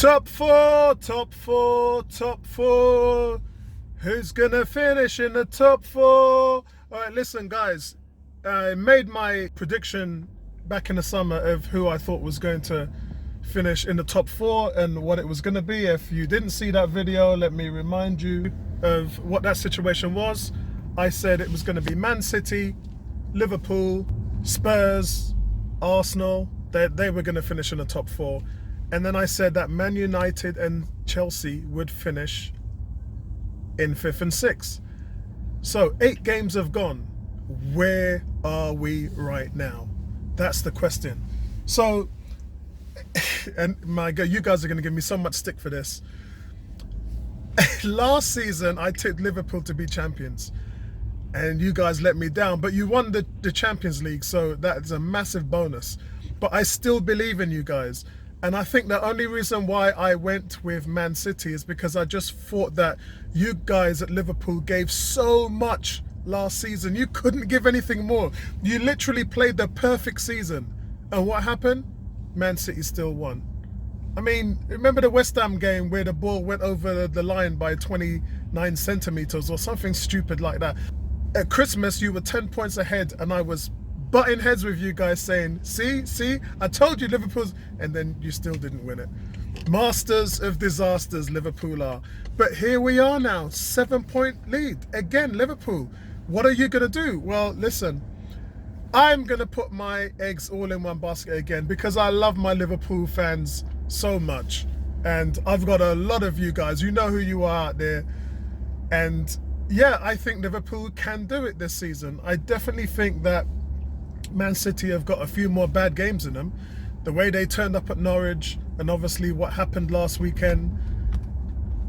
Top four, top four, top four. Who's gonna finish in the top four? All right, listen, guys. I made my prediction back in the summer of who I thought was going to finish in the top four and what it was going to be. If you didn't see that video, let me remind you of what that situation was. I said it was going to be Man City, Liverpool, Spurs, Arsenal. They were going to finish in the top four. And then I said that Man United and Chelsea would finish in 5th and 6th. So 8 games have gone. Where are we right now? That's the question. So, and my God, you guys are going to give me so much stick for this. Last season, I tipped Liverpool to be champions. And you guys let me down. But you won the Champions League, so that's a massive bonus. But I still believe in you guys. And I think the only reason why I went with Man City is because I just thought that you guys at Liverpool gave so much last season. You couldn't give anything more. You literally played the perfect season. And what happened? Man City still won. I mean, remember the West Ham game where the ball went over the line by 29 centimeters or something stupid like that? At Christmas, you were 10 points ahead and I was butting heads with you guys saying, see, I told you Liverpool's, and then you still didn't win it. Masters of disasters, Liverpool are. But here we are now, 7-point lead. Again, Liverpool. What are you going to do? Well, listen, I'm going to put my eggs all in one basket again because I love my Liverpool fans so much. And I've got a lot of you guys. You know who you are out there. And yeah, I think Liverpool can do it this season. I definitely think that Man City have got a few more bad games in them. The way they turned up at Norwich and obviously what happened last weekend,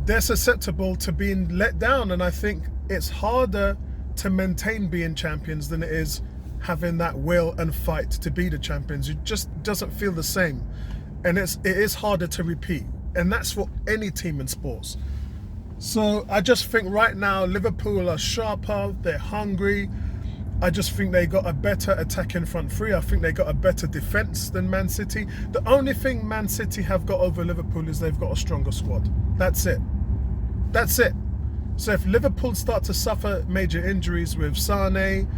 they're susceptible to being let down. And I think it's harder to maintain being champions than it is having that will and fight to be the champions. It just doesn't feel the same. And it is harder to repeat. And that's for any team in sports. So I just think right now Liverpool are sharper, they're hungry. I just think they got a better attacking front three. I think they got a better defence than Man City. The only thing Man City have got over Liverpool is they've got a stronger squad. That's it. That's it. So if Liverpool start to suffer major injuries with Sané,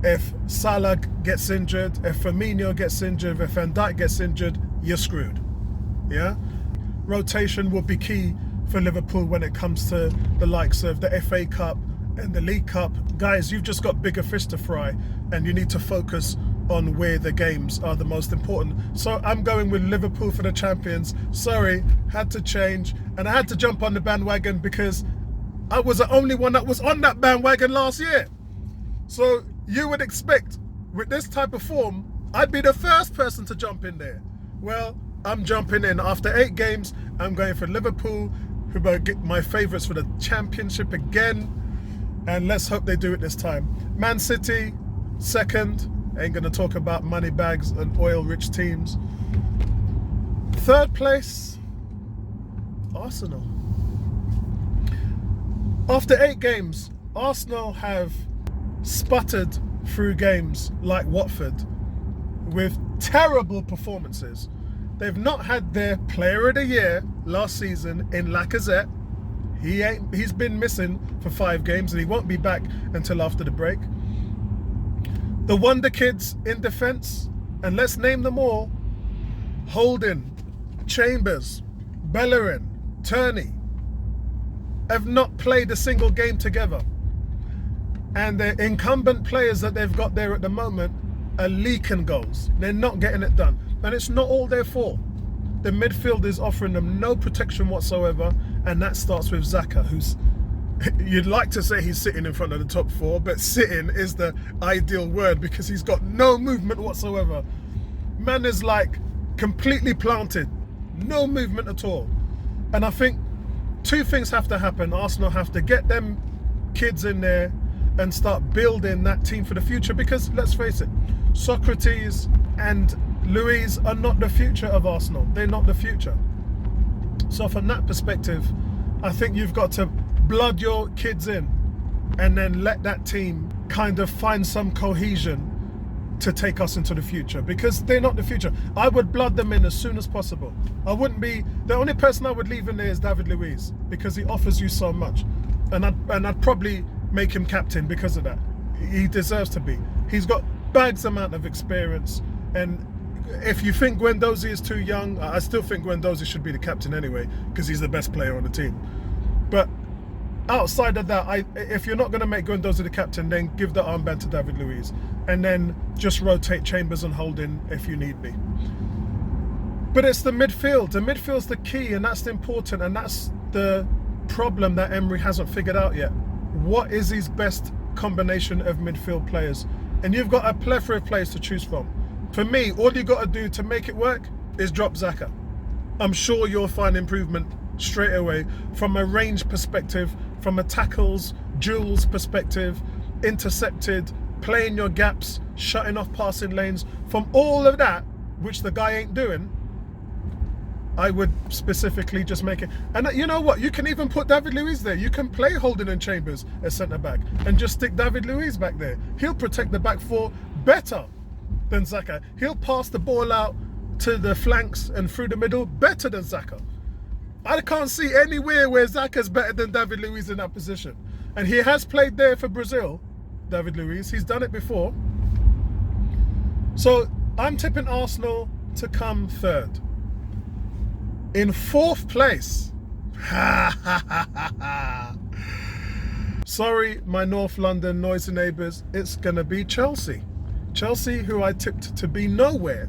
if Salah gets injured, if Firmino gets injured, if Van Dijk gets injured, you're screwed. Yeah? Rotation will be key for Liverpool when it comes to the likes of the FA Cup and the League Cup. Guys, you've just got bigger fish to fry and you need to focus on where the games are the most important. So I'm going with Liverpool for the champions. Sorry, had to change. And I had to jump on the bandwagon because I was the only one that was on that bandwagon last year. So you would expect with this type of form, I'd be the first person to jump in there. Well, I'm jumping in. After 8 games, I'm going for Liverpool, who are my favourites for the championship again. And let's hope they do it this time. Man City, second. Ain't going to talk about money bags and oil-rich teams. 3rd place, Arsenal. After 8 games, Arsenal have sputtered through games like Watford with terrible performances. They've not had their player of the year last season in Lacazette. He's been missing for 5 games and he won't be back until after the break. The wonder kids in defence, and let's name them all: Holding, Chambers, Bellerin, Turney, have not played a single game together. And the incumbent players that they've got there at the moment are leaking goals. They're not getting it done. And it's not all their fault. The midfield is offering them no protection whatsoever, and that starts with Xhaka, who's, you'd like to say he's sitting in front of the top 4, but sitting is the ideal word because he's got no movement whatsoever. Man is like completely planted, no movement at all. And I think 2 things have to happen. Arsenal have to get them kids in there and start building that team for the future, because let's face it, Socrates and Luiz are not the future of Arsenal. They're not the future. So from that perspective, I think you've got to blood your kids in and then let that team kind of find some cohesion to take us into the future, because they're not the future. I would blood them in as soon as possible. I wouldn't be, the only person I would leave in there is David Luiz, because he offers you so much, and I'd probably make him captain because of that. He deserves to be. He's got bags amount of experience, and if you think Guendouzi is too young, I still think Guendouzi should be the captain anyway, because he's the best player on the team. But outside of that, if you're not going to make Guendouzi the captain, then give the armband to David Luiz, and then just rotate Chambers and Holding if you need be. But it's the midfield. The midfield's the key, and that's the important, and that's the problem that Emery hasn't figured out yet. What is his best combination of midfield players? And you've got a plethora of players to choose from. For me, all you got to do to make it work is drop Xhaka. I'm sure you'll find improvement straight away from a range perspective, from a tackles, duels perspective, intercepted, playing your gaps, shutting off passing lanes. From all of that, which the guy ain't doing, I would specifically just make it. And you know what? You can even put David Luiz there. You can play Holding and Chambers as centre-back and just stick David Luiz back there. He'll protect the back four better than Xhaka. He'll pass the ball out to the flanks and through the middle better than Xhaka. I can't see anywhere where Xhaka's better than David Luiz in that position. And he has played there for Brazil, David Luiz. He's done it before. So I'm tipping Arsenal to come third. In fourth place, sorry, my North London noisy neighbours, it's going to be Chelsea. Chelsea, who I tipped to be nowhere,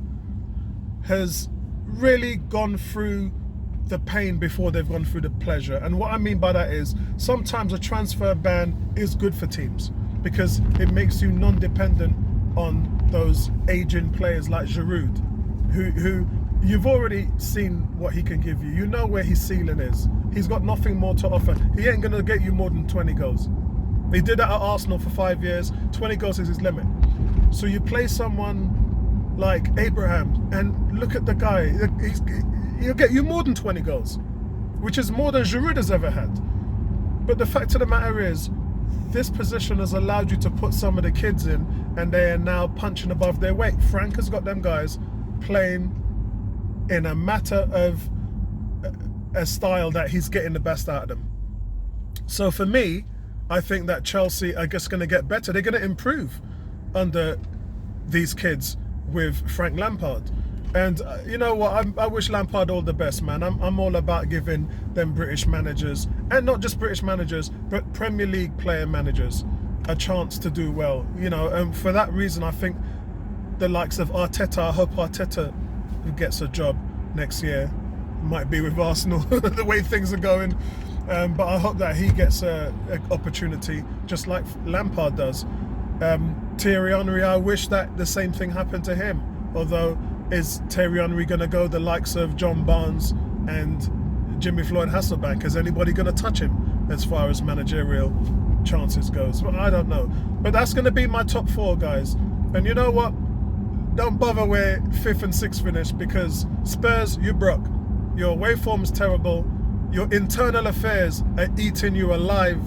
has really gone through the pain before they've gone through the pleasure. And what I mean by that is sometimes a transfer ban is good for teams because it makes you non-dependent on those aging players like Giroud, who you've already seen what he can give you. You know where his ceiling is. He's got nothing more to offer. He ain't going to get you more than 20 goals. He did that at Arsenal for 5 years. 20 goals is his limit. So you play someone like Abraham and look at the guy. He'll get you more than 20 goals, which is more than Giroud has ever had. But the fact of the matter is, this position has allowed you to put some of the kids in, and they are now punching above their weight. Frank has got them guys playing in a matter of a style that he's getting the best out of them. So for me, I think that Chelsea are just going to get better. They're going to improve under these kids with Frank Lampard. And you know what, I wish Lampard all the best, man. I'm all about giving them British managers, and not just British managers, but Premier League player managers, a chance to do well. You know, and for that reason, I think the likes of Arteta, I hope Arteta gets a job next year. Might be with Arsenal, the way things are going. But I hope that he gets an opportunity, just like Lampard does. Thierry Henry, I wish that the same thing happened to him. Although, is Thierry Henry going to go the likes of John Barnes and Jimmy Floyd Hasselbank? Is anybody going to touch him as far as managerial chances goes? Well, I don't know. But that's going to be my top four, guys. And you know what? Don't bother where 5th and 6th finish, because Spurs, you broke. Your away form's terrible. Your internal affairs are eating you alive.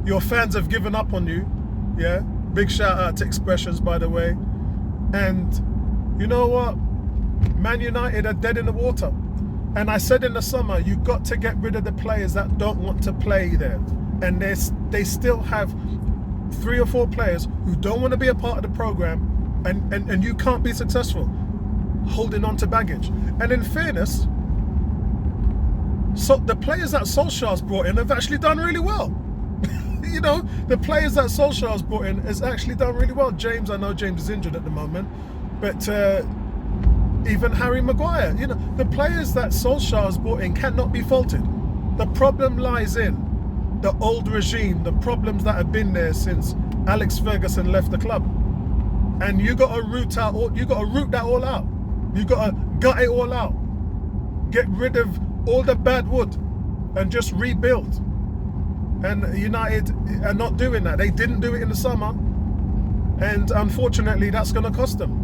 Your fans have given up on you. Yeah? Big shout out to Expressions, by the way. And you know what? Man United are dead in the water. And I said in the summer, you got to get rid of the players that don't want to play there. And they still have 3 or 4 players who don't want to be a part of the program, and you can't be successful holding on to baggage. And in fairness, so the players that Solskjaer's brought in have actually done really well. You know, the players that Solskjaer's brought in has actually done really well. James, I know James is injured at the moment, but even Harry Maguire, you know, the players that Solskjaer's brought in cannot be faulted. The problem lies in the old regime, the problems that have been there since Alex Ferguson left the club. And you got to root that all out. You got to gut it all out. Get rid of all the bad wood and just rebuild. And United are not doing that. They didn't do it in the summer, and unfortunately that's going to cost them.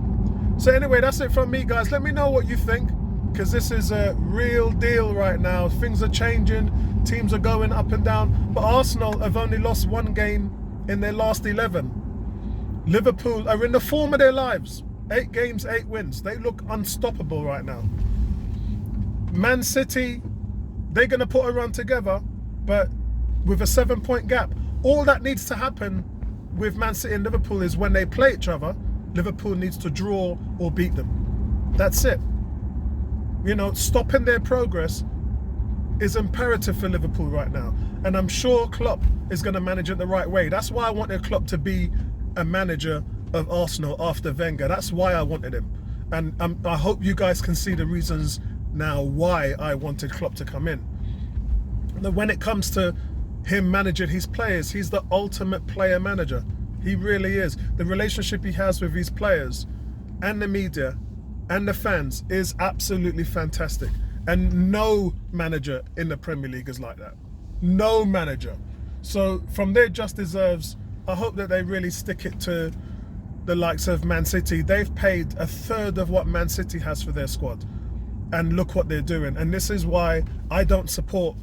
So anyway, that's it from me, guys. Let me know what you think, because this is a real deal right now. Things are changing, teams are going up and down, but Arsenal have only lost 1 game in their last 11. Liverpool are in the form of their lives. 8 games, 8 wins. They look unstoppable right now. Man City, they're going to put a run together, but with a 7-point gap. All that needs to happen with Man City and Liverpool is when they play each other, Liverpool needs to draw or beat them. That's it. You know, stopping their progress is imperative for Liverpool right now. And I'm sure Klopp is going to manage it the right way. That's why I wanted Klopp to be a manager of Arsenal after Wenger. That's why I wanted him. And I hope you guys can see the reasons now why I wanted Klopp to come in. When it comes to him managing his players, he's the ultimate player manager. He really is. The relationship he has with his players and the media and the fans is absolutely fantastic. And no manager in the Premier League is like that. No manager. So from their just deserves, I hope that they really stick it to the likes of Man City. They've paid a third of what Man City has for their squad. And look what they're doing. And this is why I don't support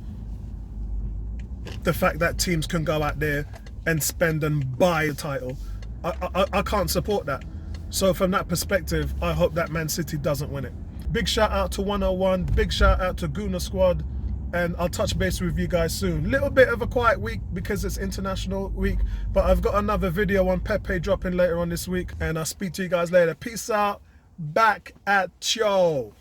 the fact that teams can go out there and spend and buy a title. I can't support that. So from that perspective, I hope that Man City doesn't win it. Big shout out to 101, big shout out to Gooner Squad, and I'll touch base with you guys soon. Little bit of a quiet week because it's International Week, but I've got another video on Pepe dropping later on this week, and I'll speak to you guys later. Peace out, back at yo.